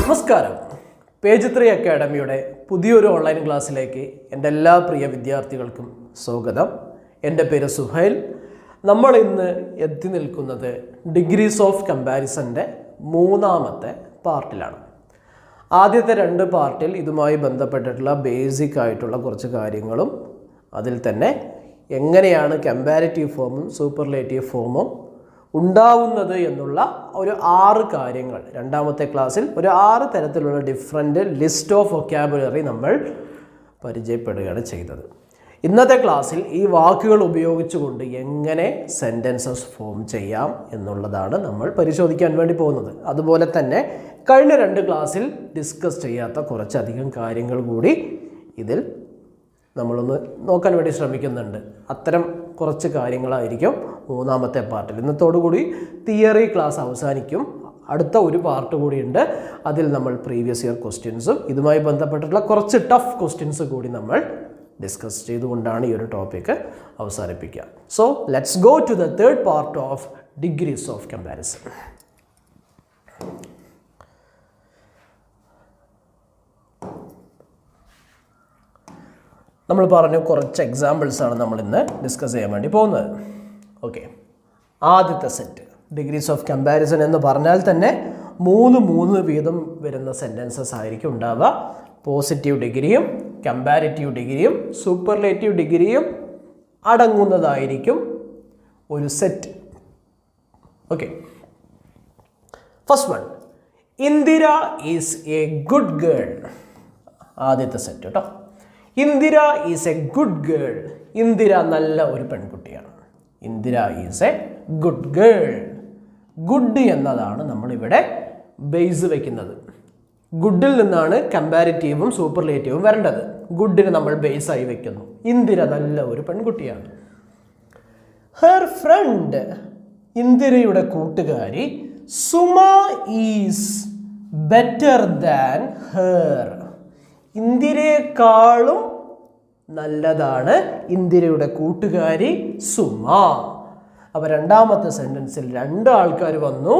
നമസ്കാരം. പേജ് 3 അക്കാഡമിയുടെ പുതിയൊരു ഓൺലൈൻ ക്ലാസ്സിലേക്ക് എൻ്റെ എല്ലാ പ്രിയ വിദ്യാർത്ഥികൾക്കും സ്വാഗതം. എൻ്റെ പേര് സുഹൈൽ. നമ്മൾ ഇന്ന് എത്തി നിൽക്കുന്നത് ഡിഗ്രീസ് ഓഫ് കമ്പാരിസൻ്റെ 3ാമത്തെ പാർട്ടിലാണ്. ആദ്യത്തെ 2 പാർട്ടിൽ ഇതുമായി ബന്ധപ്പെട്ടിട്ടുള്ള ബേസിക് ആയിട്ടുള്ള കുറച്ച് കാര്യങ്ങളും അതിൽ തന്നെ എങ്ങനെയാണ് കമ്പാരിറ്റീവ് ഫോമും സൂപ്പർലേറ്റീവ് ഫോമും ഉണ്ടാവുന്നത് എന്നുള്ള ഒരു 6 കാര്യങ്ങൾ, 2ാമത്തെ ക്ലാസ്സിൽ ഒരു 6 തരത്തിലുള്ള ഡിഫറെൻറ്റ് ലിസ്റ്റ് ഓഫ് വൊക്കാബുലറി നമ്മൾ പരിചയപ്പെടുകയാണ് ചെയ്തത്. ഇന്നത്തെ ക്ലാസ്സിൽ ഈ വാക്കുകൾ ഉപയോഗിച്ചുകൊണ്ട് എങ്ങനെ സെൻറ്റൻസസ് ഫോം ചെയ്യാം എന്നുള്ളതാണ് നമ്മൾ പരിശോധിക്കാൻ വേണ്ടി പോകുന്നത്. അതുപോലെ തന്നെ കഴിഞ്ഞ 2 ക്ലാസ്സിൽ ഡിസ്കസ് ചെയ്യാത്ത കുറച്ചധികം കാര്യങ്ങൾ കൂടി ഇതിൽ നമ്മളൊന്ന് നോക്കാൻ വേണ്ടി ശ്രമിക്കുന്നുണ്ട്. അത്തരം കുറച്ച് കാര്യങ്ങളായിരിക്കും 3ാമത്തെ പാർട്ടിൽ. ഇന്നത്തോടുകൂടി തിയറി ക്ലാസ് അവസാനിക്കും. അടുത്ത ഒരു പാർട്ട് കൂടിയുണ്ട്. അതിൽ നമ്മൾ പ്രീവിയസ് ഇയർ ക്വസ്റ്റ്യൻസും ഇതുമായി ബന്ധപ്പെട്ടിട്ടുള്ള കുറച്ച് ടഫ് ക്വസ്റ്റ്യൻസ് കൂടി നമ്മൾ ഡിസ്കസ് ചെയ്തുകൊണ്ടാണ് ഈ ഒരു ടോപ്പിക്ക് അവസാനിപ്പിക്കുക. So let's go to the 3rd part of degrees of comparison. നമ്മൾ പറഞ്ഞു കുറച്ച് എക്സാമ്പിൾസാണ് നമ്മൾ ഇന്ന് ഡിസ്കസ് ചെയ്യാൻ വേണ്ടി പോകുന്നത്. ഓക്കെ, ആദ്യത്തെ സെറ്റ് ഡിഗ്രീസ് ഓഫ് കമ്പാരിസൺ എന്ന് പറഞ്ഞാൽ തന്നെ 3 വീതം വരുന്ന സെൻറ്റൻസസ് ആയിരിക്കും ഉണ്ടാവുക. പോസിറ്റീവ് ഡിഗ്രിയും കമ്പാരിറ്റീവ് ഡിഗ്രിയും സൂപ്പർലേറ്റീവ് ഡിഗ്രിയും അടങ്ങുന്നതായിരിക്കും ഒരു set. Okay, first one, Indira is A good girl. ആദ്യത്തെ സെറ്റ് കേട്ടോ. Indira is A good girl. Indira നല്ല ഒരു പെൺകുട്ടിയാണ്. Indira is A good girl. Good എന്നതാണ് നമ്മളിവിടെ ബേസ് വയ്ക്കുന്നത്. ഗുഡിൽ നിന്നാണ് കമ്പാരിറ്റീവും സൂപ്പർലേറ്റീവും വരേണ്ടത്. ഗുഡിന് നമ്മൾ ബേസായി വയ്ക്കുന്നു. ഇന്ദിര നല്ല ഒരു പെൺകുട്ടിയാണ്. ഹെർ ഫ്രണ്ട്, ഇന്ദിരയുടെ കൂട്ടുകാരി, Suma is better than her. ഇന്ദിരയെക്കാളും നല്ലതാണ് ഇന്ദിരയുടെ കൂട്ടുകാരി സുമ. അപ്പോൾ 2ാമത്തെ സെൻറ്റൻസിൽ 2 ആൾക്കാർ വന്നു.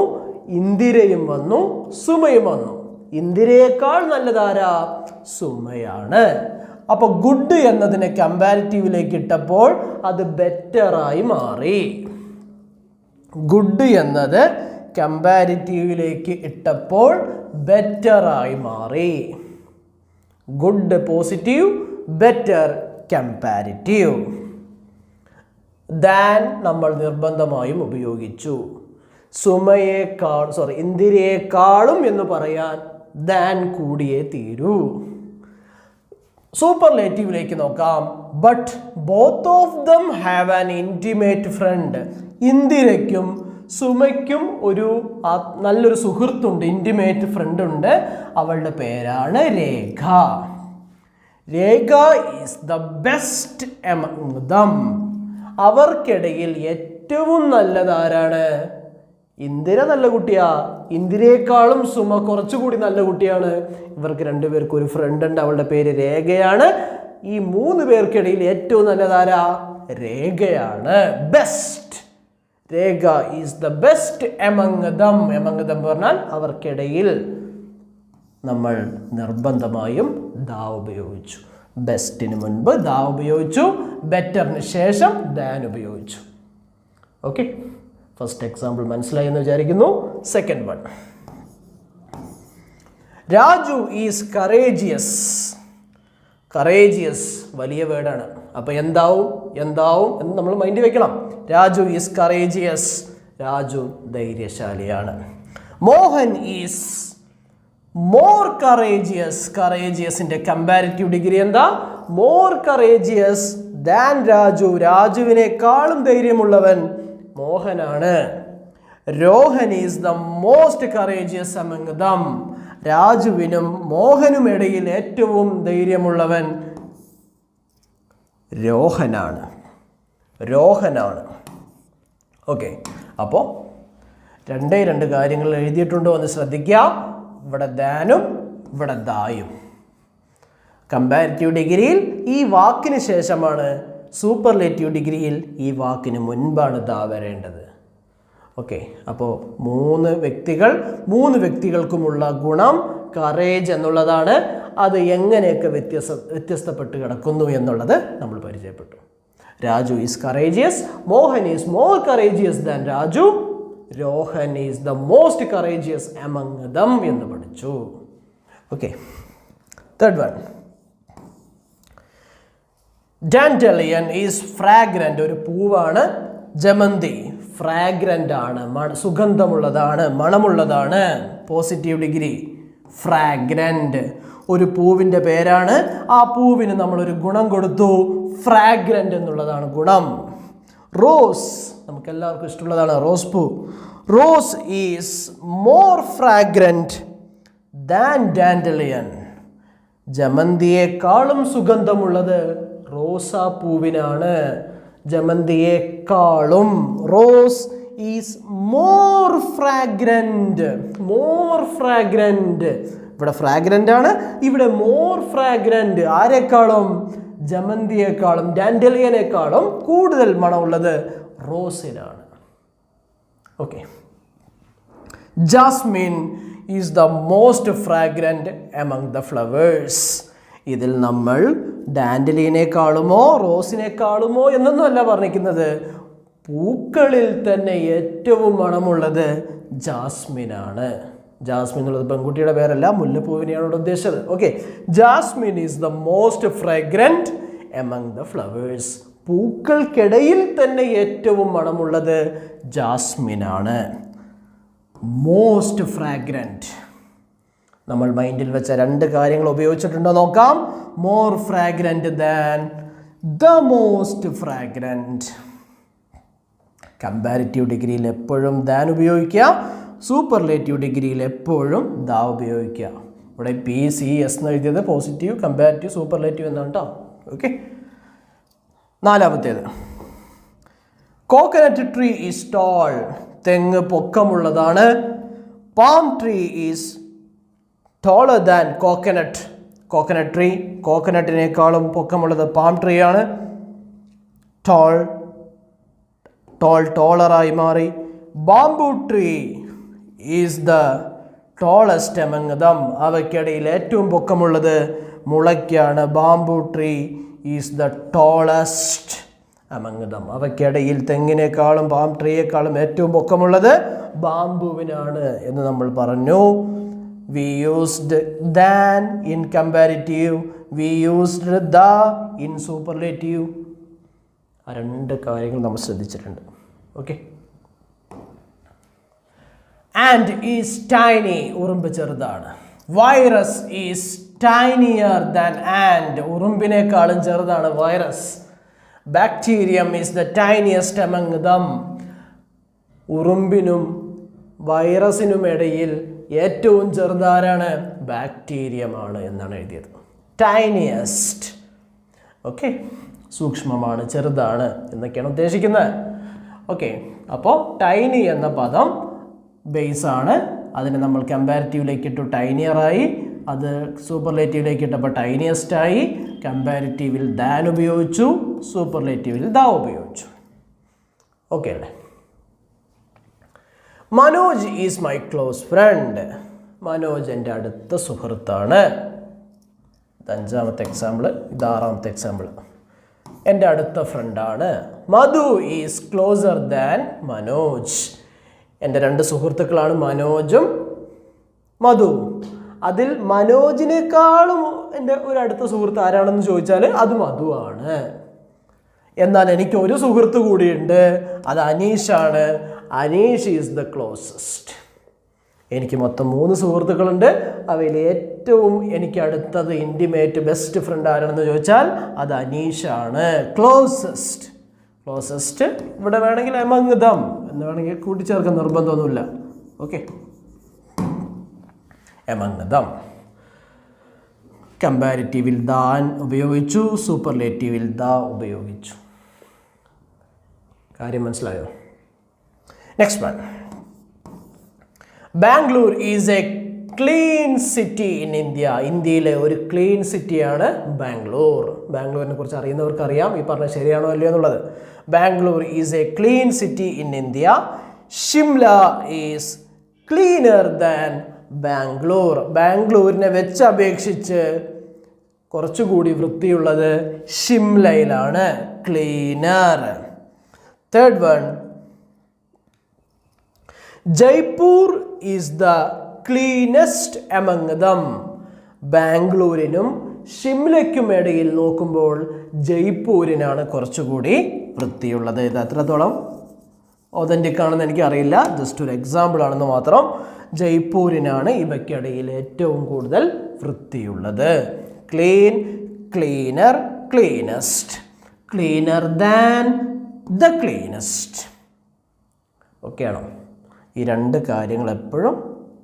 ഇന്ദിരയും വന്നു, സുമയും വന്നു. ഇന്ദിരയേക്കാൾ നല്ലതാരാ? സുമയാണ്. അപ്പോൾ ഗുഡ് എന്നതിനെ കമ്പാരിറ്റീവിലേക്ക് ഇട്ടപ്പോൾ അത് ബെറ്ററായി മാറി. ഗുഡ് എന്നത് കമ്പാരിറ്റീവിലേക്ക് ഇട്ടപ്പോൾ ബെറ്ററായി മാറി. Good positive, better comparative. Than നമ്മൾ നിർബന്ധമായും ഉപയോഗിച്ചു. ഇന്ദിരയെക്കാളും എന്ന് പറയാൻ ദാൻ കൂടിയേ തീരൂ. സൂപ്പർലേറ്റീവിലേക്ക് നോക്കാം. But both of them have an intimate friend. ഇന്ദിരയ്ക്കും സുമയ്ക്കും ഒരു നല്ലൊരു സുഹൃത്തുണ്ട്, ഇൻറ്റിമേറ്റ് ഫ്രണ്ട് ഉണ്ട്. അവളുടെ പേരാണ് Rekha. Rekha is the best among them. അവർക്കിടയിൽ ഏറ്റവും നല്ലതാരാണ്? ഇന്ദിര നല്ല കുട്ടിയാ. ഇന്ദിരയെക്കാളും സുമ കുറച്ചുകൂടി നല്ല കുട്ടിയാണ്. ഇവർക്ക് 2 പേർക്ക് ഒരു ഫ്രണ്ട് ഉണ്ട്, അവളുടെ പേര് രേഖയാണ്. ഈ 3 പേർക്കിടയിൽ ഏറ്റവും നല്ലതാരാ? രേഖയാണ്. Best. Rekha is the best among dum. Among them പറഞ്ഞാൽ അവർക്കിടയിൽ. നമ്മൾ നിർബന്ധമായും ദാ ഉപയോഗിച്ചു. ബെസ്റ്റിന് മുൻപ് ദാ ഉപയോഗിച്ചു, ബെറ്ററിന് ശേഷം ദാൻ ഉപയോഗിച്ചു. ഓക്കെ, ഫസ്റ്റ് എക്സാമ്പിൾ മനസ്സിലായി എന്ന് വിചാരിക്കുന്നു. Second one, Raju is courageous. Courageous വലിയ വേർഡാണ്. അപ്പോൾ എന്താവും എന്ന് നമ്മൾ മൈൻഡിൽ വെക്കണം. Raju is courageous. രാജു ധൈര്യശാലിയാണ്. Mohan is more courageous. കറേജിയസിന്റെ കമ്പാരിറ്റീവ് ഡിഗ്രി എന്താ? More courageous than Raju. രാജുവിനേക്കാളും ധൈര്യമുള്ളവൻ മോഹനാണ്. Rohan is the most courageous among them. രാജുവിനും മോഹനും ഇടയിൽ ഏറ്റവും ധൈര്യമുള്ളവൻ രോഹനാണ്. ഓക്കെ, അപ്പോൾ 2 കാര്യങ്ങൾ എഴുതിയിട്ടുണ്ടോ എന്ന് ശ്രദ്ധിക്കുക. ഇവിടെ ദാനും ഇവിടെ ദായും. കമ്പാരിറ്റീവ് ഡിഗ്രിയിൽ ഈ വാക്കിന് ശേഷമാണ് സൂപ്പർലേറ്റീവ് ഡിഗ്രിയിൽ ഈ വാക്കിന് മുൻപാണ് ദാ വരേണ്ടത്. ഓക്കെ, അപ്പോൾ മൂന്ന് വ്യക്തികൾക്കുമുള്ള ഗുണം കറേജ് എന്നുള്ളതാണ്. അത് എങ്ങനെയൊക്കെ വ്യത്യസ്തപ്പെട്ട് കിടക്കുന്നു എന്നുള്ളത് നമ്മൾ പരിചയപ്പെട്ടു. Raju is courageous, Mohan is more courageous than Raju, Rohan is the most courageous among them എന്ന് പഠിച്ചു. Okay, third one, dandelion is fragrant, ഒരു പൂവാണ്. ജമന്തി ഫ്രാഗ്രന്റ് ആണ്, സുഗന്ധമുള്ളതാണ്, മണമുള്ളതാണ്. പോസിറ്റീവ് ഡിഗ്രി ഫ്രാഗ്രന്റ്, ഒരു പൂവിൻ്റെ പേരാണ്. ആ പൂവിന് നമ്മളൊരു ഗുണം കൊടുത്തു, ഫ്രാഗ്രന്റ് എന്നുള്ളതാണ് ഗുണം. റോസ് നമുക്ക് എല്ലാവർക്കും ഇഷ്ടമുള്ളതാണ്, റോസ് പൂ. Rose is more fragrant than dandelion, ജമന്തിയേക്കാളും സുഗന്ധമുള്ളത് റോസാപ്പൂവിനാണ്. ജമന്തിയേക്കാളും, റോസ് ഈസ് മോർ ഫ്രാഗ്രന്റ്. ഇവിടെ ഫ്രാഗ്രന്റ് ആണ്, ഇവിടെ മോർ ഫ്രാഗ്രന്റ്. ആരെക്കാളും? ജമന്തിയേക്കാളും ഡാൻഡലിയനേക്കാളും കൂടുതൽ മണമുള്ളത് റോസിനാണ്. Okay, jasmine is the most fragrant among the flowers. ഇതിൽ നമ്മൾ ഡാൻഡലിയനേക്കാളുമോ റോസിനേക്കാളുമോ എന്നൊന്നും അല്ല പറഞ്ഞിരിക്കുന്നത്. പൂക്കളിൽ തന്നെ ഏറ്റവും മണമുള്ളത് ജാസ്മിനാണ്. ജാസ്മിൻ എന്നുള്ളത് പെൺകുട്ടിയുടെ പേരല്ല, മുല്ലപ്പൂവിനെയാണ് ഇവിടെ ഉദ്ദേശിച്ചത്. Okay, jasmine is the most fragrant among the flowers. പൂക്കൾക്കിടയിൽ തന്നെ ഏറ്റവും മണമുള്ളത് ജാസ്മിനാണ്. മോസ്റ്റ് ഫ്രാഗ്രന്റ്, നമ്മൾ മൈൻഡിൽ വെച്ച രണ്ട് കാര്യങ്ങൾ ഉപയോഗിച്ചിട്ടുണ്ടോ നോക്കാം. More fragrant than, the most fragrant. Comparative ഡിഗ്രിയിൽ എപ്പോഴും ദാൻ ഉപയോഗിക്കുക, സൂപ്പർലേറ്റീവ് ഡിഗ്രിയിൽ എപ്പോഴും ദാ ഉപയോഗിക്കുക. ഇവിടെ PCS എന്ന് എഴുതിയത് പോസിറ്റീവ്, കമ്പാരിറ്റീവ്, സൂപ്പർലേറ്റീവ് എന്നാണ് കേട്ടോ. ഓക്കെ, നാലാമത്തേത്, കോക്കനട്ട് ട്രീ ഈസ് ടോൾ, തെങ്ങ് പൊക്കമുള്ളതാണ്. Palm tree is taller than coconut, coconut tree കോക്കനട്ടിനേക്കാളും പൊക്കമുള്ളത് പാം ട്രീ ആണ്. ടോളറായി മാറി. Bamboo tree is the tallest among them, അവയ്ക്കിടയിൽ ഏറ്റവും പൊക്കമുള്ളത് മുളയ്ക്കാണ്. Bamboo tree is the tallest among them, അവയ്ക്കിടയിൽ തെങ്ങിനേക്കാളും പാം ട്രീയേക്കാളും ഏറ്റവും പൊക്കമുള്ളത് ബാംബുവിനാണ് എന്ന് നമ്മൾ പറഞ്ഞു. We used than in comparative, we used the in superlative. ആ രണ്ട് കാര്യങ്ങൾ നമ്മൾ ശ്രദ്ധിച്ചിട്ടുണ്ട്. ഓക്കെ, ആൻഡ് ഈസ് ടൈനി, ഉറുമ്പ് ചെറുതാണ്. Virus is tinier than and, ഉറുമ്പിനേക്കാളും ചെറുതാണ് virus. Bacterium is the tiniest among them, ഉറുമ്പിനും വൈറസിനും ഇടയിൽ ഏറ്റവും ചെറുതാരാണ്? ബാക്ടീരിയമാണ് എന്നാണ് എഴുതിയത്. ടൈനിയസ്റ്റ്. ഓക്കെ, സൂക്ഷ്മമാണ്, ചെറുതാണ് എന്നൊക്കെയാണ് ഉദ്ദേശിക്കുന്നത്. ഓക്കെ, അപ്പോൾ ടൈനി എന്ന പദം ബേസാണ്. അതിനെ നമ്മൾ കമ്പാരിറ്റീവിലേക്ക് ഇട്ടു, ടൈനിയറായി. അത് സൂപ്പർലേറ്റീവിലേക്ക് ഇട്ടപ്പോൾ ടൈനിയസ്റ്റായി. കമ്പാരിറ്റീവിൽ ദാൻ ഉപയോഗിച്ചു, സൂപ്പർലേറ്റീവിൽ ദാ ഉപയോഗിച്ചു. ഓക്കെ അല്ലേ? Manoj is my close friend, Manoj എൻ്റെ അടുത്ത സുഹൃത്താണ്. ഇത് 5ാമത്തെ എക്സാമ്പിൾ, ഇത് 6ാമത്തെ എക്സാമ്പിൾ. എൻ്റെ അടുത്ത ഫ്രണ്ടാണ്. മധു ഈസ് ക്ലോസർ ദാൻ മനോജ്, എൻ്റെ 2 സുഹൃത്തുക്കളാണ് മനോജും മധു. അതിൽ മനോജിനേക്കാളും എൻ്റെ ഒരു അടുത്ത സുഹൃത്ത് ആരാണെന്ന് ചോദിച്ചാൽ അത് മധു ആണ്. എന്നാൽ എനിക്ക് ഒരു സുഹൃത്ത് കൂടിയുണ്ട്, അത് അനീഷാണ്. Anish is the closest. എനിക്ക് മൊത്തം 3 സുഹൃത്തുക്കളുണ്ട്. അവയിൽ ഏറ്റവും എനിക്ക് അടുത്തത് ഇൻറ്റിമേറ്റ് ബെസ്റ്റ് ഫ്രണ്ട് ആരാണെന്ന് ചോദിച്ചാൽ അത് അനീഷാണ്. ക്ലോസസ്റ്റ് ഇവിടെ വേണമെങ്കിൽ എമംഗ് ദം എന്ന് വേണമെങ്കിൽ കൂട്ടിച്ചേർക്കാൻ നിർബന്ധമൊന്നുമില്ല. Okay, among them. കമ്പാരിറ്റീവിൽ ദാൻ ഉപയോഗിച്ചു, സൂപ്പർലേറ്റീവിൽ ദാ ഉപയോഗിച്ചു. കാര്യം മനസ്സിലായോ? Next one, Bangalore is a clean city in India. ഇന്ത്യയിലെ ഒരു ക്ലീൻ സിറ്റിയാണ് ബാംഗ്ലൂർ. ബാംഗ്ലൂരിനെ കുറിച്ച് അറിയുന്നവർക്ക് അറിയാം ഈ പറഞ്ഞ ശരിയാണോ അല്ലയോ എന്നുള്ളത്. Bangalore is a clean city in India. Shimla is cleaner than Bangalore. ബാംഗ്ലൂരിനെ വെച്ച് അപേക്ഷിച്ച് കുറച്ചുകൂടി വൃത്തിയുള്ളത് ഷിംലയിലാണ്. Cleaner. Third one, Jaipur is the cleanest among them. ബാംഗ്ലൂരിനും ഷിംലയ്ക്കും ഇടയിൽ നോക്കുമ്പോൾ ജയ്പൂരിനാണ് കുറച്ചുകൂടി വൃത്തിയുള്ളത്. ഇത് എത്രത്തോളം ഒതൻറ്റിക് ആണെന്ന് എനിക്കറിയില്ല, ജസ്റ്റ് ഒരു എക്സാമ്പിൾ ആണെന്ന് മാത്രം. ജയ്പൂരിനാണ് ഇവയ്ക്കിടയിൽ ഏറ്റവും കൂടുതൽ വൃത്തിയുള്ളത്. Clean, cleaner, cleanest. Cleaner than the cleanest. Okay ആണോ? ഈ രണ്ട് കാര്യങ്ങൾ എപ്പോഴും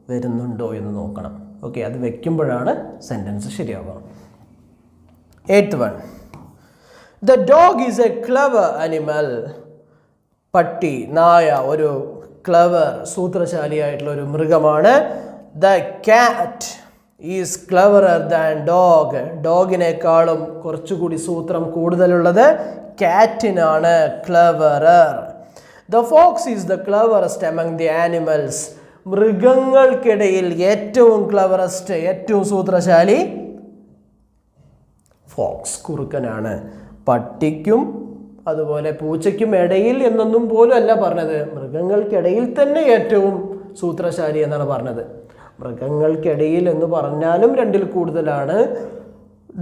വരുന്നുണ്ടോ എന്ന് നോക്കണം. ഓക്കെ, അത് വെക്കുമ്പോഴാണ് സെൻറ്റൻസ് ശരിയാവുക. Eighth one, the dog is a clever animal. പട്ടി, നായ ഒരു ക്ലവർ, സൂത്രശാലിയായിട്ടുള്ള ഒരു മൃഗമാണ്. The cat is cleverer than dog. ഡോഗിനേക്കാളും കുറച്ചുകൂടി സൂത്രം കൂടുതലുള്ളത് കാറ്റിനാണ്, cleverer. The fox is the cleverest among the animals. മൃഗങ്ങൾക്കിടയിൽ ഏറ്റവും ക്ലവറസ്റ്റ്, ഏറ്റവും സൂത്രശാലി ഫോക്സ്, കുറുക്കനാണ്. പട്ടിക്കും അതുപോലെ പൂച്ചയ്ക്കും ഇടയിൽ എന്നൊന്നും പോലും അല്ല പറഞ്ഞത്, മൃഗങ്ങൾക്കിടയിൽ തന്നെ ഏറ്റവും സൂത്രശാലി എന്നാണ് പറഞ്ഞത്. മൃഗങ്ങൾക്കിടയിൽ എന്ന് പറഞ്ഞാലും രണ്ടിൽ കൂടുതലാണ്,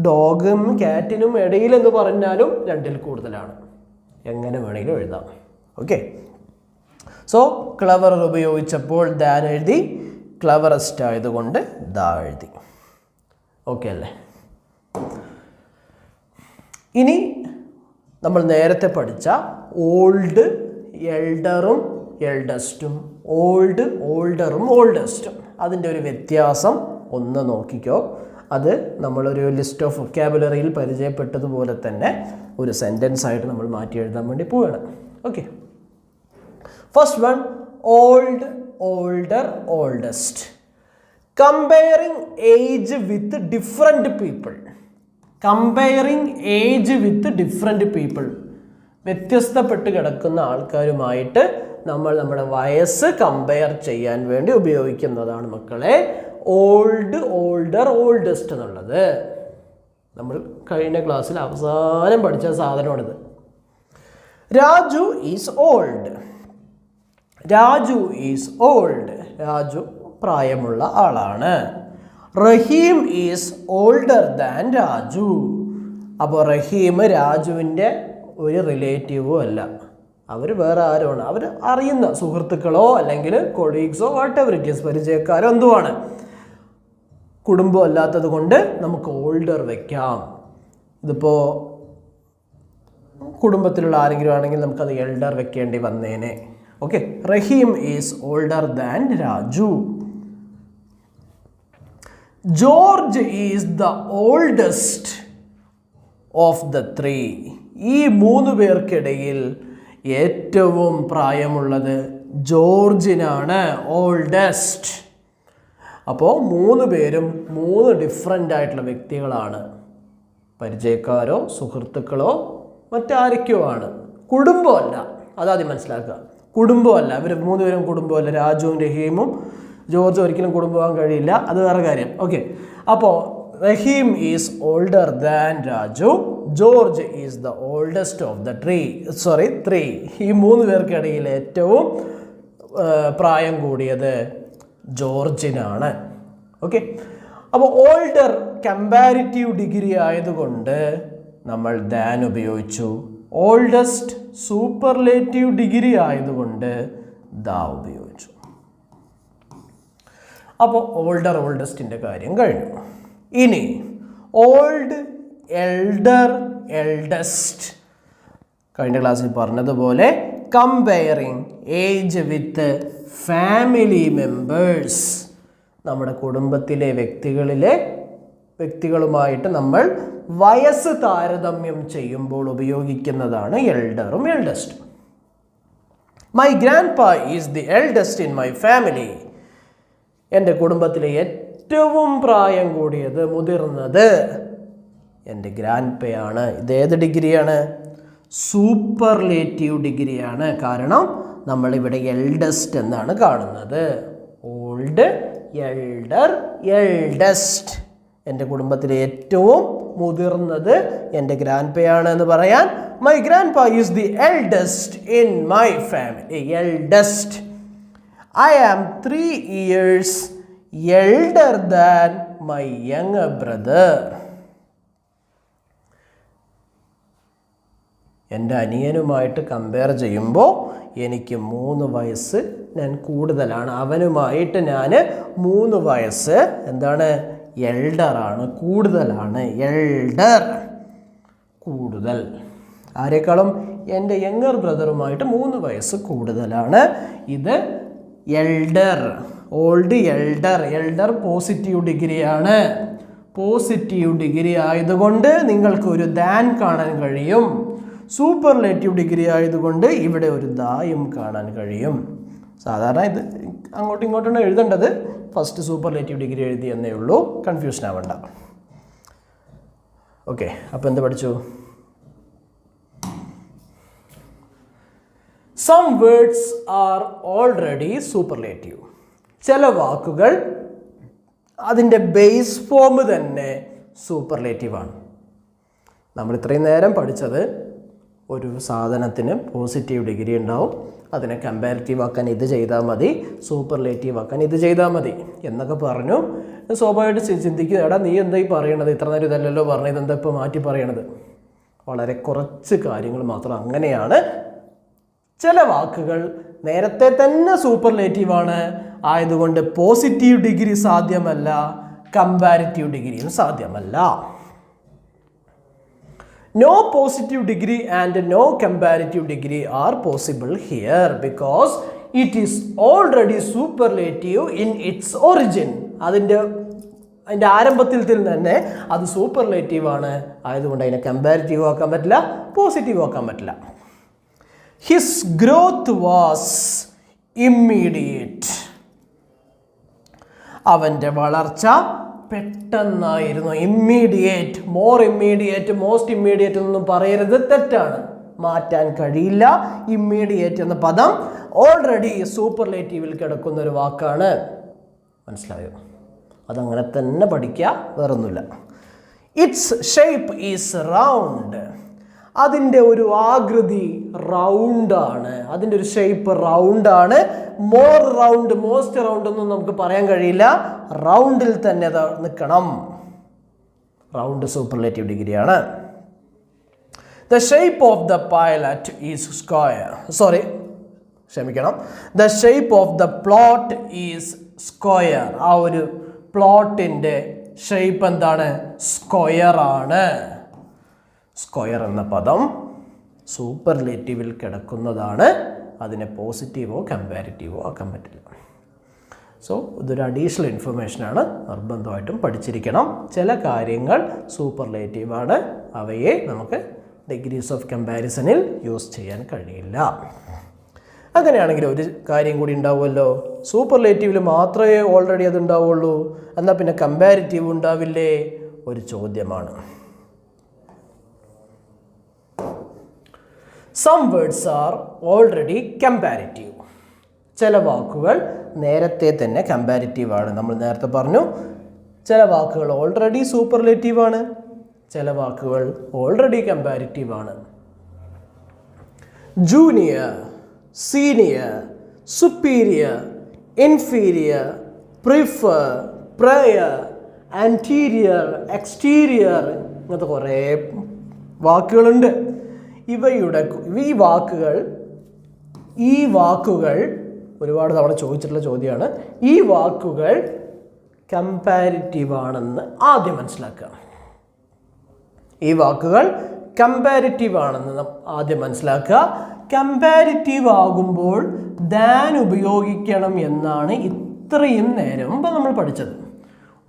ഡോഗും കാറ്റിനും ഇടയിൽ എന്ന് പറഞ്ഞാലും രണ്ടിൽ കൂടുതലാണ്. എങ്ങനെ വേണമെങ്കിലും എഴുതാം. ഓക്കെ, സോ ക്ലവർ ഉപയോഗിച്ചപ്പോൾ ദാൻ എഴുതി, ക്ലവറസ്റ്റ് ആയതുകൊണ്ട് ദാ എഴുതി. ഓക്കെ അല്ലേ? ഇനി നമ്മൾ നേരത്തെ പഠിച്ച ഓൾഡ്, എൽഡറും എൽഡസ്റ്റും, ഓൾഡ്, ഓൾഡറും ഓൾഡസ്റ്റും, അതിൻ്റെ ഒരു വ്യത്യാസം ഒന്ന് നോക്കിക്കോ. അത് നമ്മളൊരു ലിസ്റ്റ് ഓഫ് വൊക്കാബുലറിയിൽ പരിചയപ്പെട്ടതുപോലെ തന്നെ ഒരു സെൻറ്റൻസ് ആയിട്ട് നമ്മൾ മാറ്റി എഴുതാൻ വേണ്ടി പോവുകയാണ്. Okay, first one, old, older, oldest. Comparing age with different people. Comparing age with different people. വ്യത്യസ്തപ്പെട്ട് കിടക്കുന്ന ആൾക്കാരുമായിട്ട് നമ്മൾ നമ്മുടെ വയസ്സ് കമ്പയർ ചെയ്യാൻ വേണ്ടി ഉപയോഗിക്കുന്നതാണ് മക്കളെ ഓൾഡ്, ഓൾഡർ, ഓൾഡസ്റ്റ് എന്നുള്ളത്. നമ്മൾ കഴിഞ്ഞ ക്ലാസ്സിൽ അവസാനം പഠിച്ച സാധനമാണിത്. Raju is old. Raju is old. Raju പ്രായമുള്ള ആളാണ്. Rahim is older than Raju. അപ്പോൾ റഹീം രാജുവിൻ്റെ ഒരു റിലേറ്റീവോ അല്ല, അവർ വേറെ ആരുമാണ്, അവർ അറിയുന്ന സുഹൃത്തുക്കളോ അല്ലെങ്കിൽ കൊളീഗ്സോ വാട്ടെവർ ഇറ്റ് ഈസ്, പരിചയക്കാരോ എന്തുമാണ്. കുടുംബം അല്ലാത്തത് കൊണ്ട് നമുക്ക് ഓൾഡർ വയ്ക്കാം. ഇതിപ്പോൾ കുടുംബത്തിലുള്ള ആരെങ്കിലും ആണെങ്കിൽ നമുക്കത് എൽഡർ വെക്കേണ്ടി വന്നേനെ. Okay, Rahim is older than Raju. George is the oldest of the three. ഈ മൂന്ന് പേർക്കിടയിൽ ഏറ്റവും പ്രായമുള്ളത് ജോർജിനാണ്, ഓൾഡസ്റ്റ്. അപ്പോൾ മൂന്ന് പേരും മൂന്ന് ഡിഫറെൻ്റ് ആയിട്ടുള്ള വ്യക്തികളാണ്, പരിചയക്കാരോ സുഹൃത്തുക്കളോ മറ്റാരൊക്കെയോ ആണ്, കുടുംബമല്ല. അതാദ്യം മനസ്സിലാക്കുക, കുടുംബമല്ല. ഇവർ മൂന്നുപേരും കുടുംബമല്ല. രാജുവും റഹീമും ജോർജ് ഒരിക്കലും കുടുംബമാകാൻ കഴിയില്ല, അത് വേറെ കാര്യം. ഓക്കെ, അപ്പോൾ Rahim is older than Raju. George is the oldest of the three. ഈ മൂന്ന് പേർക്കിടയിൽ ഏറ്റവും പ്രായം കൂടിയത് ജോർജിനാണ്. ഓക്കെ, അപ്പോൾ ഓൾഡർ കമ്പാരിറ്റീവ് ഡിഗ്രി ആയതുകൊണ്ട് നമ്മൾ ദാൻ ഉപയോഗിച്ചു. ഓൾഡസ്റ്റ് സൂപ്പർലേറ്റീവ് ഡിഗ്രി ആയതുകൊണ്ട് ദാ ഉപയോഗിച്ചു. അപ്പോൾ ഓൾഡർ, ഓൾഡസ്റ്റിൻ്റെ കാര്യം കഴിഞ്ഞു. ഇനി ഓൾഡ്, എൽഡർ, എൽഡസ്റ്റ്. കഴിഞ്ഞ ക്ലാസ്സിൽ പറഞ്ഞതുപോലെ comparing age with family members. നമ്മുടെ കുടുംബത്തിലെ വ്യക്തികളുമായിട്ട് നമ്മൾ വയസ്സ് താരതമ്യം ചെയ്യുമ്പോൾ ഉപയോഗിക്കുന്നതാണ് എൽഡറും എൽഡസ്റ്റും. My grandpa is the eldest in my family. എൻ്റെ കുടുംബത്തിലെ ഏറ്റവും പ്രായം കൂടിയത്, മുതിർന്നത് എൻ്റെ ഗ്രാൻഡ് പേയാണ്. ഇതേത് ഡിഗ്രിയാണ്? സൂപ്പർലേറ്റീവ് ഡിഗ്രിയാണ്. കാരണം നമ്മളിവിടെ എൽഡസ്റ്റ് എന്നാണ് കാണുന്നത്. Old, elder, eldest. എൻ്റെ കുടുംബത്തിലെ ഏറ്റവും മുതിർന്നത് എൻ്റെ ഗ്രാൻഡ് പേ ആണ് എന്ന് പറയാൻ my grandpa is the eldest in my family. Eldest. I am 3 years elder than my younger brother. എൻ്റെ അനിയനുമായിട്ട് കമ്പയർ ചെയ്യുമ്പോൾ എനിക്ക് 3 വയസ്സ് ഞാൻ കൂടുതലാണ്. അവനുമായിട്ട് ഞാൻ 3 വയസ്സ് എന്താണ്? എൽഡറാണ്, കൂടുതലാണ്. എൽഡർ, കൂടുതൽ. ആരെക്കാളും? എൻ്റെ യങ്ങർ ബ്രദറുമായിട്ട് 3 വയസ്സ് കൂടുതലാണ്. ഇത് elder, old, elder. Elder positive ഡിഗ്രിയാണ്. പോസിറ്റീവ് ഡിഗ്രി ആയതുകൊണ്ട് നിങ്ങൾക്ക് ഒരു ദാൻ കാണാൻ കഴിയും. സൂപ്പർലേറ്റീവ് ഡിഗ്രി ആയതുകൊണ്ട് ഇവിടെ ഒരു ദായും കാണാൻ കഴിയും. സാധാരണ ഇത് അങ്ങോട്ടും ഇങ്ങോട്ടാണ് എഴുതേണ്ടത്. ഫസ്റ്റ് സൂപ്പർലേറ്റീവ് ഡിഗ്രി എഴുതി എന്നേ ഉള്ളൂ, കൺഫ്യൂഷൻ ആവണ്ട. ഓക്കെ, അപ്പോൾ എന്ത് പഠിച്ചു? Some words are already superlative. ചില വാക്കുകൾ അതിൻ്റെ ബേസ് ഫോം തന്നെ സൂപ്പർലേറ്റീവാണ്. നമ്മൾ ഇത്രയും നേരം പഠിച്ചത് ഒരു സാധനത്തിന് പോസിറ്റീവ് ഡിഗ്രി ഉണ്ടാവും, അതിനെ കമ്പാരിറ്റീവ് ആക്കാൻ ഇത് ചെയ്താൽ മതി, സൂപ്പർലേറ്റീവ് ആക്കാൻ ഇത് ചെയ്താൽ മതി എന്നൊക്കെ പറഞ്ഞു. സ്വാഭാവികമായിട്ട് ചിന്തിക്കുക, എടാ നീ എന്താ ഈ പറയണത്? ഇത്ര നേരം ഇതല്ലല്ലോ പറഞ്ഞത്, എന്താ ഇപ്പോൾ മാറ്റി പറയണത്? വളരെ കുറച്ച് കാര്യങ്ങൾ മാത്രം അങ്ങനെയാണ്. ചില വാക്കുകൾ നേരത്തെ തന്നെ സൂപ്പർലേറ്റീവാണ്, ആയതുകൊണ്ട് പോസിറ്റീവ് ഡിഗ്രി സാധ്യമല്ല, കമ്പാരിറ്റീവ് ഡിഗ്രിയും സാധ്യമല്ല. No positive degree and no comparative degree are possible here because it is already superlative in its origin. അതിൻ്റെ ആരംഭത്തിൽ തന്നെ അത് സൂപ്പർലേറ്റീവ് ആണ്, ആയതുകൊണ്ട് അതിനെ കമ്പാരിറ്റീവ് ആക്കാൻ പറ്റില്ല, പോസിറ്റീവ് ആക്കാൻ പറ്റില്ല. His growth was immediate. അവൻ്റെ വളർച്ച പെട്ടെന്നായിരുന്നു. Immediate, more immediate, most immediate എന്നൊന്നും പറയരുത്, തെറ്റാണ്, മാറ്റാൻ കഴിയില്ല. ഇമ്മീഡിയറ്റ് എന്ന പദം ഓൾറെഡി സൂപ്പർലേറ്റീവിൽ കിടക്കുന്ന ഒരു വാക്കാണ്. മനസ്സിലായോ? അതങ്ങനെ തന്നെ പഠിക്കുക, വേറൊന്നുമില്ല. Its shape is round. അതിൻ്റെ ഒരു ആകൃതി റൗണ്ടാണ്, അതിൻ്റെ ഒരു ഷേപ്പ് റൗണ്ടാണ്. മോർ റൗണ്ട്, മോസ്റ്റ് റൗണ്ട് ഒന്നും നമുക്ക് പറയാൻ കഴിയില്ല, റൗണ്ടിൽ തന്നെ അത് നിൽക്കണം. റൗണ്ട് സൂപ്പർലേറ്റീവ് ഡിഗ്രിയാണ്. The shape of the pilot is square. The shape of the plot is square. ആ ഒരു പ്ലോട്ടിൻ്റെ ഷേപ്പ് എന്താണ്? സ്ക്വയർ ആണ്. സ്ക്വയർ എന്ന പദം സൂപ്പർലേറ്റീവിൽ കിടക്കുന്നതാണ്, അതിനെ പോസിറ്റീവോ കമ്പാരിറ്റീവോ ആക്കാൻ പറ്റില്ല. സോ ഇതൊരു അഡീഷണൽ ഇൻഫർമേഷനാണ്, നിർബന്ധമായിട്ടും പഠിച്ചിരിക്കണം. ചില കാര്യങ്ങൾ സൂപ്പർലേറ്റീവാണ്, അവയെ നമുക്ക് ഡിഗ്രീസ് ഓഫ് കമ്പാരിസണിൽ യൂസ് ചെയ്യാൻ കഴിയില്ല. അങ്ങനെയാണെങ്കിൽ ഒരു കാര്യം കൂടി ഉണ്ടാവുമല്ലോ, സൂപ്പർലേറ്റീവിൽ മാത്രമേ ഓൾറെഡി അത് ഉണ്ടാവുള്ളൂ, എന്നാൽ പിന്നെ കമ്പാരിറ്റീവ് ഉണ്ടാവില്ലേ? ഒരു ചോദ്യമാണ്. Some words are already comparative. ചില വാക്കുകൾ നേരത്തെ തന്നെ കമ്പാരിറ്റീവാണ്. നമ്മൾ നേരത്തെ പറഞ്ഞു, ചില വാക്കുകൾ ഓൾറെഡി സൂപ്പർലേറ്റീവാണ്, ചില വാക്കുകൾ ഓൾറെഡി കമ്പാരിറ്റീവാണ്. Junior, senior, superior, inferior, prefer, prior, anterior, exterior, ഇങ്ങനത്തെ കുറേ വാക്കുകളുണ്ട്. ഈ വാക്കുകൾ ഒരുപാട് തവണ ചോദിച്ചിട്ടുള്ള ചോദ്യമാണ്. ഈ വാക്കുകൾ കമ്പാരിറ്റീവ് ആണെന്ന് ആദ്യം മനസ്സിലാക്കുക. ഈ വാക്കുകൾ കമ്പാരിറ്റീവ് ആണെന്ന് ആദ്യം മനസ്സിലാക്കുക. കമ്പാരിറ്റീവ് ആകുമ്പോൾ ദാൻ ഉപയോഗിക്കണം എന്നാണ് ഇത്രയും നേരം മുമ്പ് നമ്മൾ പഠിച്ചത്.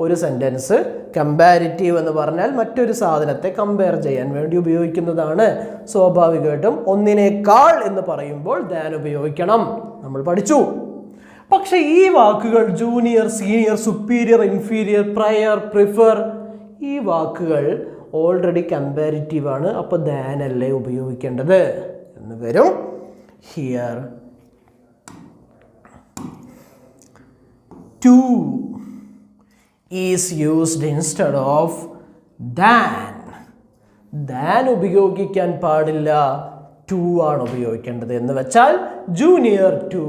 ഒരു സെൻറ്റൻസ് കമ്പാരിറ്റീവ് എന്ന് പറഞ്ഞാൽ മറ്റൊരു സാധനത്തെ കമ്പയർ ചെയ്യാൻ വേണ്ടി ഉപയോഗിക്കുന്നതാണ്. സ്വാഭാവികമായിട്ടും ഒന്നിനേക്കാൾ എന്ന് പറയുമ്പോൾ ദാൻ ഉപയോഗിക്കണം, നമ്മൾ പഠിച്ചു. പക്ഷെ ഈ വാക്കുകൾ junior, senior, superior, inferior, prior, prefer, ഈ വാക്കുകൾ ഓൾറെഡി കമ്പാരിറ്റീവ് ആണ്. അപ്പോൾ ദാൻ അല്ലേ ഉപയോഗിക്കേണ്ടത് എന്ന് വരും. Here to is used instead of than. Than ഉപയോഗിക്കാൻ പാടില്ല, ടു ആണ് ഉപയോഗിക്കേണ്ടത്. എന്ന് വെച്ചാൽ junior to,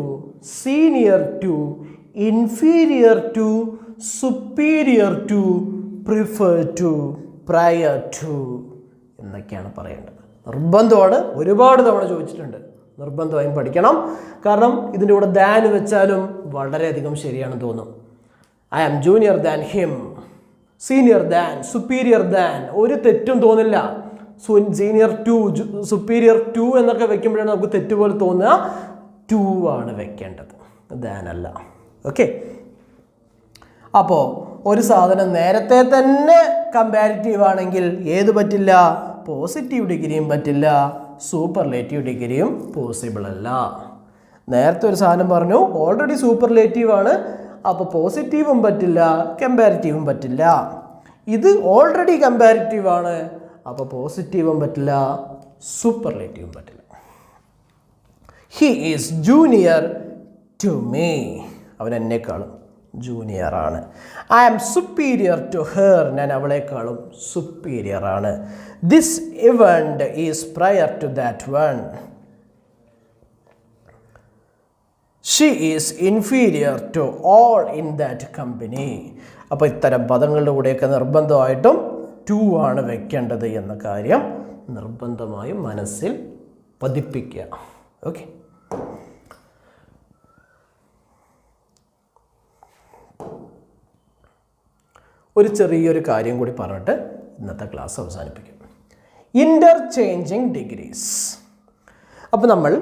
senior to, inferior to, superior to, prefer to, prior to എന്നൊക്കെയാണ് പറയേണ്ടത്. നിർബന്ധമാണ്, ഒരുപാട് തവണ ചോദിച്ചിട്ടുണ്ട്, നിർബന്ധമായും പഠിക്കണം. കാരണം ഇതിൻ്റെ കൂടെ ദാൻ വെച്ചാലും വളരെയധികം ശരിയാണെന്ന് തോന്നും. I am junior than him, senior than, superior than, ഒരു തെറ്റും തോന്നില്ല. സീനിയർ ടു, സുപ്പീരിയർ ടു എന്നൊക്കെ വെക്കുമ്പോഴാണ് നമുക്ക് തെറ്റുപോലെ തോന്നുക. ടു ആണ് വെക്കേണ്ടത്, ദാൻ അല്ല. ഓക്കെ, അപ്പോൾ ഒരു സാധനം നേരത്തെ തന്നെ കമ്പാരിറ്റീവ് ആണെങ്കിൽ ഏത് പറ്റില്ല? പോസിറ്റീവ് ഡിഗ്രിയും പറ്റില്ല, സൂപ്പർലേറ്റീവ് ഡിഗ്രിയും പോസിബിൾ അല്ല. നേരത്തെ ഒരു സാധനം പറഞ്ഞു ഓൾറെഡി സൂപ്പർലേറ്റീവ് ആണ്, അപ്പോൾ പോസിറ്റീവും പറ്റില്ല, കമ്പാരിറ്റീവും പറ്റില്ല. ഇത് ഓൾറെഡി കമ്പാരിറ്റീവ് ആണ്, അപ്പോൾ പോസിറ്റീവും പറ്റില്ല, സൂപ്പർലേറ്റീവും പറ്റില്ല. He is junior to me, അവൻ എന്നെക്കാളും ജൂനിയർ ആണ്. I am superior to her, ഞാൻ അവളെക്കാളും സുപ്പീരിയർ ആണ്. This event is prior to that one. She is inferior to all in that company. അപ്പോൾ ഇത്തരം പദങ്ങളുടെ കൂടെയൊക്കെ നിർബന്ധമായിട്ടും ടു ആണ് വെക്കേണ്ടത് എന്ന കാര്യം നിർബന്ധമായും മനസ്സിൽ പതിപ്പിക്കുക. ഓക്കെ, ഒരു ചെറിയൊരു കാര്യം കൂടി പറഞ്ഞിട്ട് ഇന്നത്തെ ക്ലാസ് അവസാനിപ്പിക്കും. Interchanging degrees. അപ്പോൾ നമ്മൾ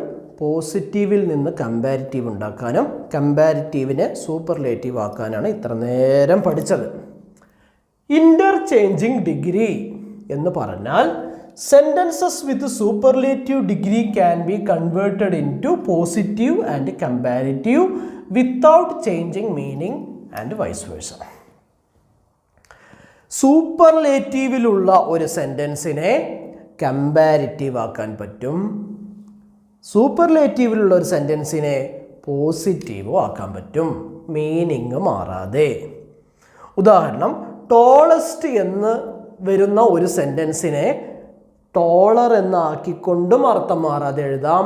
പോസിറ്റീവിൽ നിന്ന് കമ്പാരിറ്റീവ് ഉണ്ടാക്കാനും കമ്പാരിറ്റീവിനെ സൂപ്പർലേറ്റീവ് ആക്കാനാണ് ഇത്ര നേരം പഠിച്ചത്. ഇൻ്റർചേഞ്ചിങ് ഡിഗ്രി എന്ന് പറഞ്ഞാൽ sentences with superlative degree can be converted into positive and comparative without changing meaning and vice versa. സൂപ്പർലേറ്റീവിലുള്ള ഒരു സെൻറ്റൻസിനെ കമ്പാരിറ്റീവ് ആക്കാൻ പറ്റും, സൂപ്പർലേറ്റീവിലുള്ള ഒരു സെൻറ്റൻസിനെ പോസിറ്റീവോ ആക്കാൻ പറ്റും, മീനിങ് മാറാതെ. ഉദാഹരണം, ടോളസ്റ്റ് എന്ന് വരുന്ന ഒരു സെൻറ്റൻസിനെ ടോളർ എന്നാക്കിക്കൊണ്ടും അർത്ഥം മാറാതെ എഴുതാം,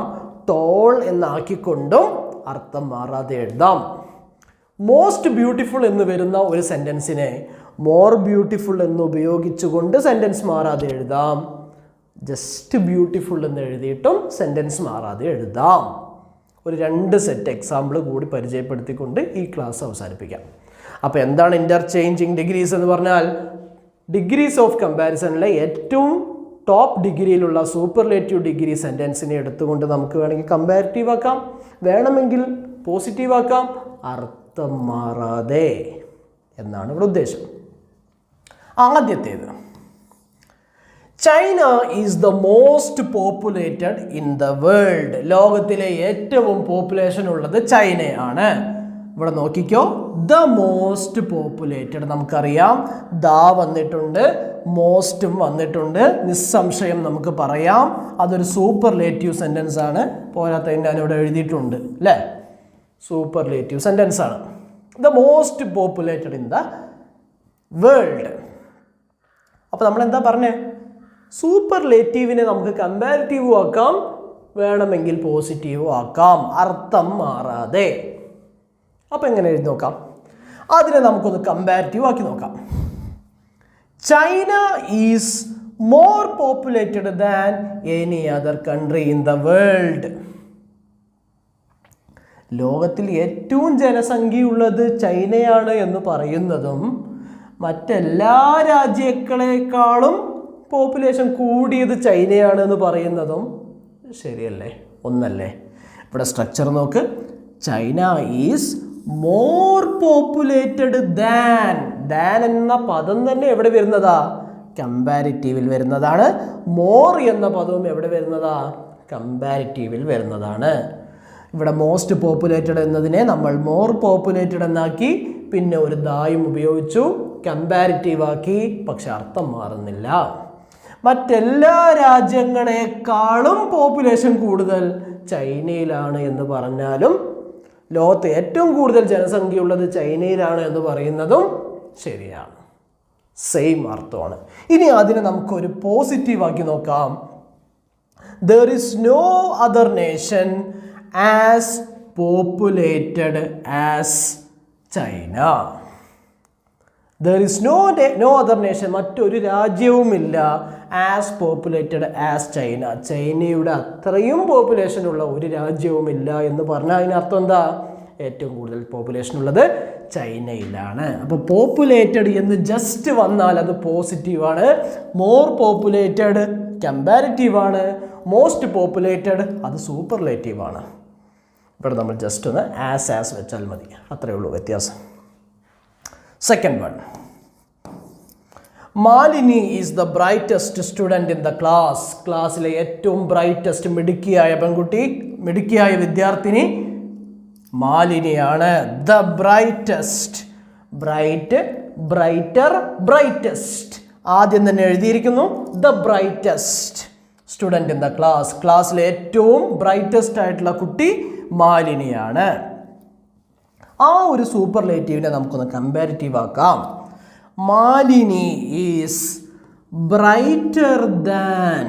ടോൾ എന്നാക്കിക്കൊണ്ടും അർത്ഥം മാറാതെ എഴുതാം. മോസ്റ്റ് ബ്യൂട്ടിഫുൾ എന്ന് വരുന്ന ഒരു സെൻറ്റൻസിനെ മോർ ബ്യൂട്ടിഫുൾ എന്ന് ഉപയോഗിച്ചുകൊണ്ട് സെൻറ്റൻസ് മാറാതെ എഴുതാം, ജസ്റ്റ് ബ്യൂട്ടിഫുൾ എന്ന് എഴുതിയിട്ടും സെൻറ്റൻസ് മാറാതെ എഴുതാം. ഒരു 2 സെറ്റ് എക്സാമ്പിൾ കൂടി പരിചയപ്പെടുത്തിക്കൊണ്ട് ഈ ക്ലാസ് അവസാനിപ്പിക്കാം. അപ്പോൾ എന്താണ് ഇൻ്റർചേഞ്ചിങ് ഡിഗ്രീസ് എന്ന് പറഞ്ഞാൽ? ഡിഗ്രീസ് ഓഫ് കമ്പാരിസണിലെ ഏറ്റവും ടോപ്പ് ഡിഗ്രിയിലുള്ള സൂപ്പർലേറ്റീവ് ഡിഗ്രി സെൻറ്റൻസിനെ എടുത്തുകൊണ്ട് നമുക്ക് വേണമെങ്കിൽ കമ്പാരിറ്റീവ് ആക്കാം, വേണമെങ്കിൽ പോസിറ്റീവ് ആക്കാം, അർത്ഥം മാറാതെ എന്നാണ് ഇവിടെ ഉദ്ദേശം. ആദ്യത്തേത്, China is the most populated in the world. ലോകത്തിലെ ഏറ്റവും പോപ്പുലേഷൻ ഉള്ളത് ചൈനയാണ്. ഇവിടെ നോക്കിക്കോ, ദ മോസ്റ്റ് പോപ്പുലേറ്റഡ്, നമുക്കറിയാം ദ വന്നിട്ടുണ്ട്, മോസ്റ്റും വന്നിട്ടുണ്ട്, നിസ്സംശയം നമുക്ക് പറയാം അതൊരു സൂപ്പർലേറ്റീവ് സെൻറ്റൻസ് ആണ്. പോരാത്തതിന് ഞാനിവിടെ എഴുതിയിട്ടുണ്ട് അല്ലേ, സൂപ്പർലേറ്റീവ് സെൻറ്റൻസ് ആണ്. The most populated in the world. അപ്പോൾ നമ്മൾ എന്താ പറഞ്ഞേ? സൂപ്പർലേറ്റീവിനെ നമുക്ക് കമ്പാരിറ്റീവും ആക്കാം, വേണമെങ്കിൽ പോസിറ്റീവും ആക്കാം, അർത്ഥം മാറാതെ. അപ്പോൾ എങ്ങനെ എഴുതി നോക്കാം? അതിനെ നമുക്കൊന്ന് കമ്പാരിറ്റീവ് ആക്കി നോക്കാം. China is more populated than any other country in the world. ലോകത്തിൽ ഏറ്റവും ജനസംഖ്യയുള്ളത് ചൈനയാണ് എന്ന് പറയുന്നതും മറ്റെല്ലാ രാജ്യങ്ങളെക്കാളും പോപ്പുലേഷൻ കൂടിയത് ചൈനയാണ് എന്ന് പറയുന്നതും ശരിയല്ലേ? ഒന്നല്ലേ? ഇവിടെ സ്ട്രക്ചർ നോക്ക്, China is more populated than. Than എന്ന പദം തന്നെ എവിടെ വരുന്നതാ? കമ്പാരിറ്റീവിൽ വരുന്നതാണ്. മോർ എന്ന പദവും എവിടെ വരുന്നതാ? കമ്പാരിറ്റീവിൽ വരുന്നതാണ്. ഇവിടെ മോസ്റ്റ് പോപ്പുലേറ്റഡ് എന്നതിനെ നമ്മൾ മോർ പോപ്പുലേറ്റഡ് എന്നാക്കി, പിന്നെ ഒരു ദായും ഉപയോഗിച്ചു, കമ്പാരിറ്റീവ് ആക്കി. പക്ഷെ അർത്ഥം മാറുന്നില്ല. മറ്റെല്ലാ രാജ്യങ്ങളെക്കാളും പോപ്പുലേഷൻ കൂടുതൽ ചൈനയിലാണ് എന്ന് പറഞ്ഞാലും ലോകത്ത് ഏറ്റവും കൂടുതൽ ജനസംഖ്യയുള്ളത് ചൈനയിലാണ് എന്ന് പറയുന്നതും ശരിയാണ്. സെയിം അർത്ഥമാണ്. ഇനി അതിനെ നമുക്കൊരു പോസിറ്റീവ് ആക്കി നോക്കാം. There is no other nation as populated as China. There is no other nation, മറ്റൊരു രാജ്യവുമില്ല ആസ് പോപ്പുലേറ്റഡ് ആസ് ചൈന. ചൈനയുടെ അത്രയും പോപ്പുലേഷൻ ഉള്ള ഒരു രാജ്യവുമില്ല എന്ന് പറഞ്ഞാൽ അതിനർത്ഥം എന്താ? ഏറ്റവും കൂടുതൽ പോപ്പുലേഷൻ ഉള്ളത് ചൈനയിലാണ്. അപ്പോൾ പോപ്പുലേറ്റഡ് എന്ന് ജസ്റ്റ് വന്നാൽ അത് പോസിറ്റീവാണ്. മോർ പോപ്പുലേറ്റഡ് കമ്പാരിറ്റീവാണ്. മോസ്റ്റ് പോപ്പുലേറ്റഡ് അത് സൂപ്പർലേറ്റീവാണ്. ഇവിടെ നമ്മൾ ജസ്റ്റ് ഒന്ന് ആസ് വെച്ചാൽ മതി. അത്രയേ ഉള്ളൂ വ്യത്യാസം. Second one, Malini is the brightest student in the class. ക്ലാസ്സിലെ ഏറ്റവും ബ്രൈറ്റസ്റ്റ് മിടുക്കിയായ പെൺകുട്ടി, മിടുക്കിയായ വിദ്യാർത്ഥിനി മാലിനിയാണ്. The brightest, bright, brighter, brightest. ആദ്യം തന്നെ എഴുതിയിരിക്കുന്നു the brightest student in the class. ക്ലാസ്സിലെ ഏറ്റവും ബ്രൈറ്റസ്റ്റ് ആയിട്ടുള്ള കുട്ടി മാലിനിയാണ്. ആ ഒരു സൂപ്പർലേറ്റീവിനെ നമുക്കൊന്ന് കമ്പാരിറ്റീവ് ആക്കാം. Malini is brighter than.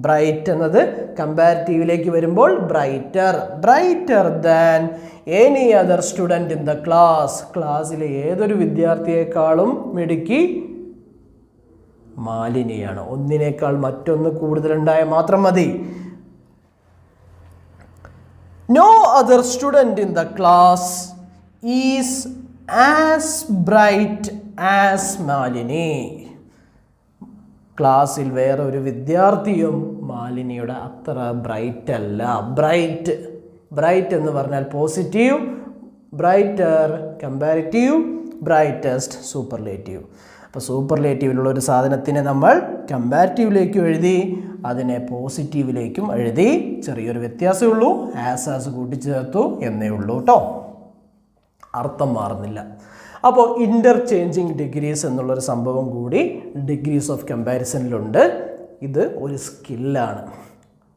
Bright എന്നത് കമ്പാരിറ്റീവിലേക്ക് വരുമ്പോൾ brighter, brighter than any other student in the class. ക്ലാസ്സിലെ ഏതൊരു വിദ്യാർത്ഥിയേക്കാളും മിടുക്കി മാലിനിയാണ്. ഒന്നിനേക്കാൾ മറ്റൊന്ന് കൂടുതലുണ്ടായാൽ മാത്രം മതി. No other student in the class is as bright as Malini. ക്ലാസ്സിൽ വേറെ ഒരു വിദ്യാർത്ഥിയും മാലിനിയുടെ അത്ര ബ്രൈറ്റ് അല്ല. ബ്രൈറ്റ്, ബ്രൈറ്റ് എന്ന് പറഞ്ഞാൽ positive, brighter comparative, brightest superlative. അപ്പോൾ സൂപ്പർലേറ്റീവിലുള്ള ഒരു സാധനത്തിനെ നമ്മൾ കമ്പാരിറ്റീവിലേക്കും എഴുതി, അതിനെ പോസിറ്റീവിലേക്കും എഴുതി. ചെറിയൊരു വ്യത്യാസമേ ഉള്ളൂ, ആസ് കൂട്ടിച്ചേർത്തു എന്നേ ഉള്ളൂ കേട്ടോ. അർത്ഥം മാറുന്നില്ല. അപ്പോൾ ഇൻ്റർചേഞ്ചിങ് ഡിഗ്രീസ് എന്നുള്ളൊരു സംഭവം കൂടി ഡിഗ്രീസ് ഓഫ് കമ്പാരിസണിലുണ്ട്. ഇത് ഒരു സ്കില്ലാണ്.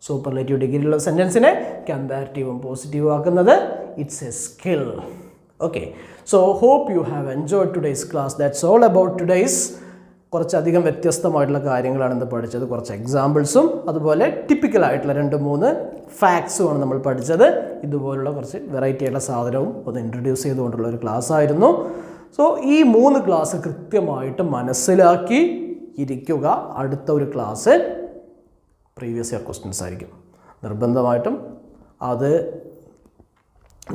സൂപ്പർലേറ്റീവ് ഡിഗ്രിയിലുള്ള സെൻറ്റൻസിനെ കമ്പാരിറ്റീവും പോസിറ്റീവും ആക്കുന്നത് it's a skill. Okay, so hope you have enjoyed today's class. That's all about today's. കുറച്ചധികം വ്യത്യസ്തമായിട്ടുള്ള കാര്യങ്ങളാണ് ഇന്ന് പഠിച്ചത്. കുറച്ച് എക്സാമ്പിൾസും അതുപോലെ ടിപ്പിക്കലായിട്ടുള്ള 2-3 ഫാക്ട്സുമാണ് നമ്മൾ പഠിച്ചത്. ഇതുപോലുള്ള കുറച്ച് വെറൈറ്റി ആയിട്ടുള്ള സാധനവും ഒന്ന് ഇൻട്രൊഡ്യൂസ് ചെയ്തുകൊണ്ടുള്ള ഒരു ക്ലാസ് ആയിരുന്നു. സോ ഈ 3 ക്ലാസ് കൃത്യമായിട്ട് മനസ്സിലാക്കി ഇരിക്കുക. അടുത്ത ഒരു ക്ലാസ് പ്രീവിയസ് ഇയർ ക്വസ്റ്റ്യൻസ് ആയിരിക്കും. നിർബന്ധമായിട്ടും അത്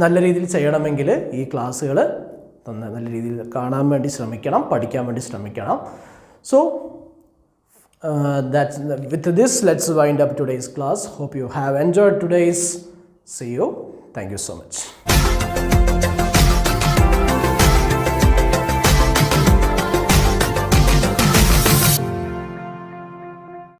നല്ല രീതിയിൽ ചെയ്യണമെങ്കിൽ ഈ ക്ലാസ്സുകൾ നല്ല രീതിയിൽ കാണാൻ വേണ്ടി ശ്രമിക്കണം, പഠിക്കാൻ വേണ്ടി ശ്രമിക്കണം. So with this, let's wind up today's class. Hope you have enjoyed today's. See you. Thank you so much.